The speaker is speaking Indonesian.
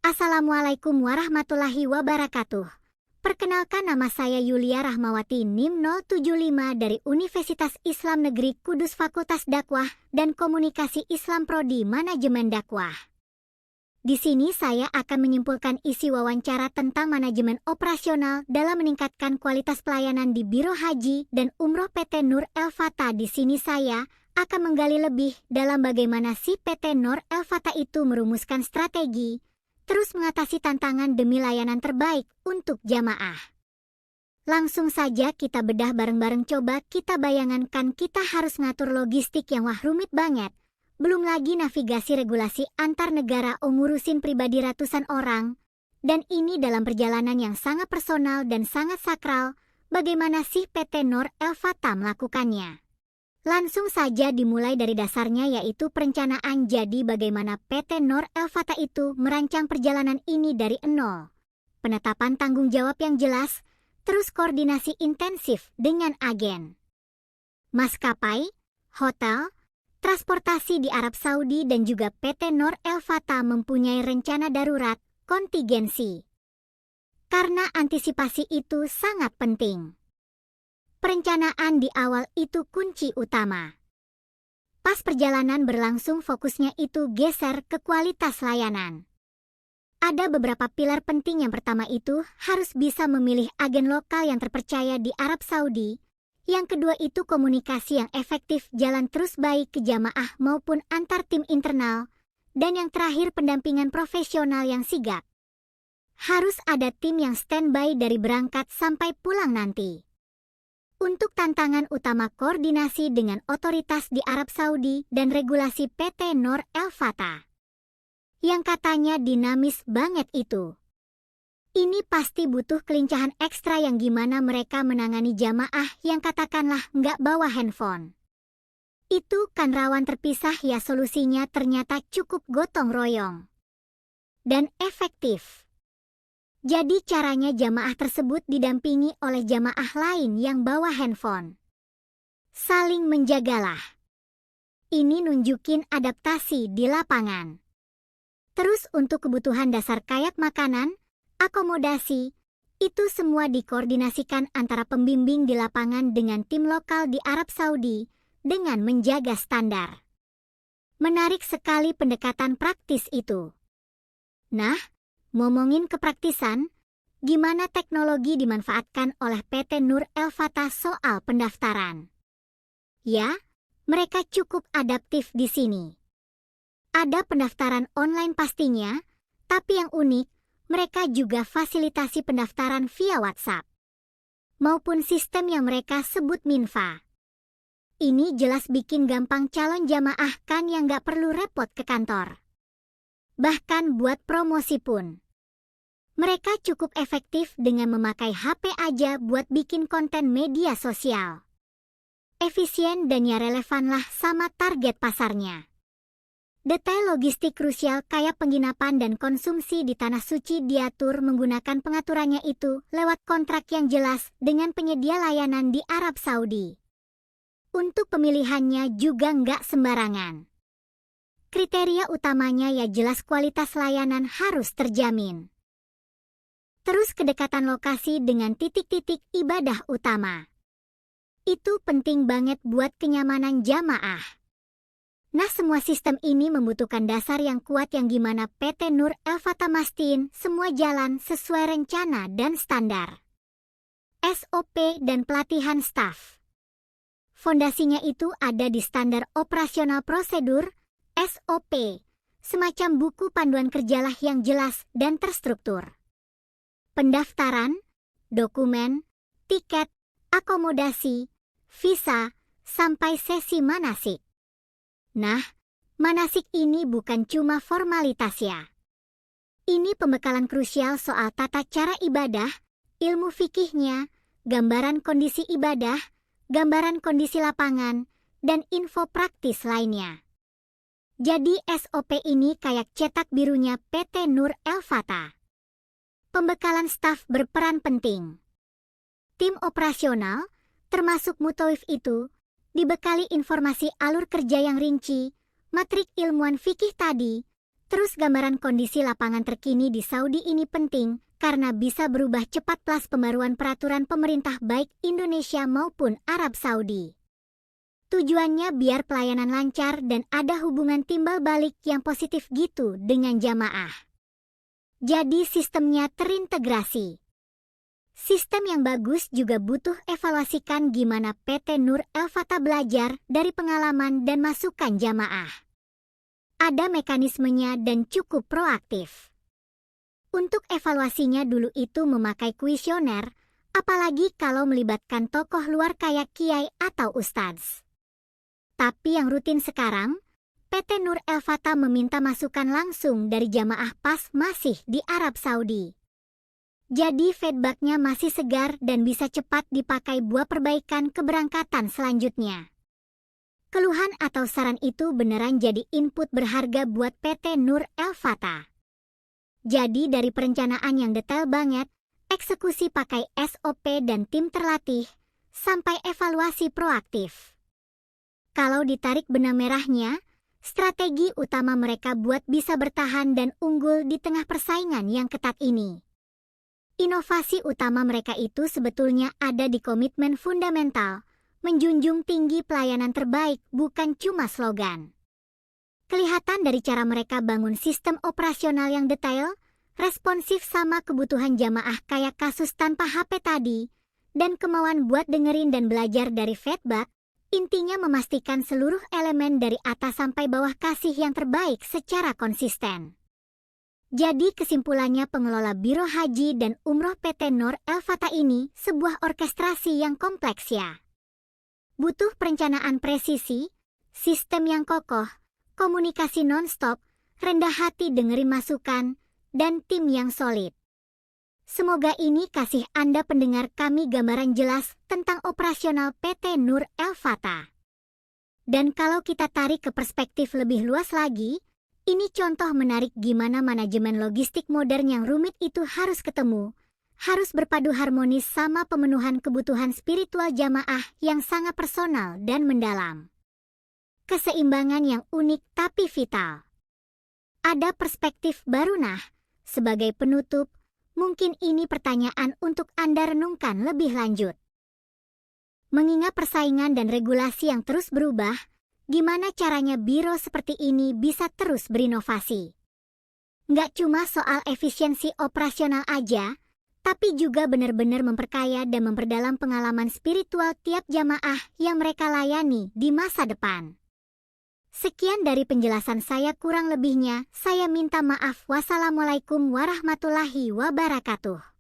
Assalamualaikum warahmatullahi wabarakatuh. Perkenalkan, nama saya Yulia Rahmawati NIM 075 dari Universitas Islam Negeri Kudus Fakultas Dakwah dan Komunikasi Islam Prodi Manajemen Dakwah. Di sini saya akan menyimpulkan isi wawancara tentang manajemen operasional dalam meningkatkan kualitas pelayanan di Biro Haji dan Umroh PT Nur El Fatah. Di sini saya akan menggali lebih dalam bagaimana si PT Nur El Fatah itu merumuskan strategi terus mengatasi tantangan demi layanan terbaik untuk jamaah. Langsung saja kita bedah bareng-bareng. Coba kita bayangankan kita harus ngatur logistik yang rumit banget. Belum lagi navigasi regulasi antar negara, ngurusin pribadi ratusan orang. Dan ini dalam perjalanan yang sangat personal dan sangat sakral. Bagaimana sih PT Nur El Fatah melakukannya? Langsung saja dimulai dari dasarnya, yaitu perencanaan. Jadi bagaimana PT Nur El Fatah itu merancang perjalanan ini dari nol. Penetapan tanggung jawab yang jelas, terus koordinasi intensif dengan agen, maskapai, hotel, transportasi di Arab Saudi, dan juga PT Nur El Fatah mempunyai rencana darurat, kontingensi. Karena antisipasi itu sangat penting. Perencanaan di awal itu kunci utama. Pas perjalanan berlangsung, fokusnya itu geser ke kualitas layanan. Ada beberapa pilar penting. Yang pertama itu harus bisa memilih agen lokal yang terpercaya di Arab Saudi. Yang kedua itu komunikasi yang efektif, jalan terus baik ke jamaah maupun antar tim internal. Dan yang terakhir pendampingan profesional yang sigap. Harus ada tim yang standby dari berangkat sampai pulang nanti. Untuk tantangan utama, koordinasi dengan otoritas di Arab Saudi dan regulasi PT Nur El Fatah yang katanya dinamis banget itu. Ini pasti butuh kelincahan ekstra yang gimana mereka menangani jamaah yang katakanlah nggak bawa handphone. Itu kan rawan terpisah ya. Solusinya ternyata cukup gotong royong dan efektif. Jadi caranya jamaah tersebut didampingi oleh jamaah lain yang bawa handphone. Saling menjagalah. Ini nunjukin adaptasi di lapangan. Terus untuk kebutuhan dasar kayak makanan, akomodasi, itu semua dikoordinasikan antara pembimbing di lapangan dengan tim lokal di Arab Saudi dengan menjaga standar. Menarik sekali pendekatan praktis itu. Nah, ngomongin kepraktisan, gimana teknologi dimanfaatkan oleh PT Nur El Fatah soal pendaftaran? Ya, mereka cukup adaptif di sini. Ada pendaftaran online pastinya, tapi yang unik, mereka juga fasilitasi pendaftaran via WhatsApp maupun sistem yang mereka sebut Minfa. Ini jelas bikin gampang calon jamaah kan, yang gak perlu repot ke kantor. Bahkan buat promosi pun mereka cukup efektif dengan memakai HP aja buat bikin konten media sosial. Efisien dan ya relevan lah sama target pasarnya. Detail logistik krusial kayak penginapan dan konsumsi di Tanah Suci diatur menggunakan pengaturannya itu lewat kontrak yang jelas dengan penyedia layanan di Arab Saudi. Untuk pemilihannya juga nggak sembarangan. Kriteria utamanya ya jelas kualitas layanan harus terjamin. Terus kedekatan lokasi dengan titik-titik ibadah utama. Itu penting banget buat kenyamanan jamaah. Nah, semua sistem ini membutuhkan dasar yang kuat yang gimana PT Nur El Fatah mastiin semua jalan sesuai rencana dan standar. SOP dan pelatihan staf. Fondasinya itu ada di standar operasional prosedur, SOP, semacam buku panduan kerjalah yang jelas dan terstruktur. Pendaftaran, dokumen, tiket, akomodasi, visa, sampai sesi manasik. Nah, manasik ini bukan cuma formalitas ya. Ini pembekalan krusial soal tata cara ibadah, ilmu fikihnya, gambaran kondisi ibadah, gambaran kondisi lapangan, dan info praktis lainnya. Jadi SOP ini kayak cetak birunya PT Nur El Fatah. Pembekalan staf berperan penting. Tim operasional, termasuk mutawif itu, dibekali informasi alur kerja yang rinci, matrik ilmuwan fikih tadi, Terus gambaran kondisi lapangan terkini di Saudi ini penting karena bisa berubah cepat plus pembaruan peraturan pemerintah baik Indonesia maupun Arab Saudi. Tujuannya biar pelayanan lancar dan ada hubungan timbal balik yang positif gitu dengan jamaah. Jadi sistemnya terintegrasi. Sistem yang bagus juga butuh evaluasikan gimana PT Nur El Fatah belajar dari pengalaman dan masukan jamaah. Ada mekanismenya dan cukup proaktif. Untuk evaluasinya dulu itu memakai kuesioner, apalagi kalau melibatkan tokoh luar kayak kiai atau ustadz. Tapi yang rutin sekarang, PT Nur El Fatah meminta masukan langsung dari jamaah pas masih di Arab Saudi. Jadi feedbacknya masih segar dan bisa cepat dipakai buat perbaikan keberangkatan selanjutnya. Keluhan atau saran itu beneran jadi input berharga buat PT Nur El Fatah. Jadi dari perencanaan yang detail banget, eksekusi pakai SOP dan tim terlatih, sampai evaluasi proaktif. Kalau ditarik benang merahnya, strategi utama mereka buat bisa bertahan dan unggul di tengah persaingan yang ketat ini. Inovasi utama mereka itu sebetulnya ada di komitmen fundamental, menjunjung tinggi pelayanan terbaik bukan cuma slogan. Kelihatan dari cara mereka bangun sistem operasional yang detail, responsif sama kebutuhan jamaah kayak kasus tanpa HP tadi, dan kemauan buat dengerin dan belajar dari feedback, intinya memastikan seluruh elemen dari atas sampai bawah kasih yang terbaik secara konsisten. Jadi kesimpulannya pengelola Biro Haji dan Umroh PT Nur El Fatah ini sebuah orkestrasi yang kompleks ya. Butuh perencanaan presisi, sistem yang kokoh, komunikasi non-stop, rendah hati dengerin masukan, dan tim yang solid. Semoga ini kasih Anda pendengar kami gambaran jelas tentang operasional PT Nur El Fatah. Dan kalau kita tarik ke perspektif lebih luas lagi, ini contoh menarik gimana manajemen logistik modern yang rumit itu harus ketemu, harus berpadu harmonis sama pemenuhan kebutuhan spiritual jamaah yang sangat personal dan mendalam. Keseimbangan yang unik tapi vital. Ada perspektif baru nah, sebagai penutup, mungkin ini pertanyaan untuk Anda renungkan lebih lanjut. Mengingat persaingan dan regulasi yang terus berubah, gimana caranya biro seperti ini bisa terus berinovasi? Nggak cuma soal efisiensi operasional aja, tapi juga benar-benar memperkaya dan memperdalam pengalaman spiritual tiap jamaah yang mereka layani di masa depan. Sekian dari penjelasan saya, kurang lebihnya saya minta maaf. Wassalamualaikum warahmatullahi wabarakatuh.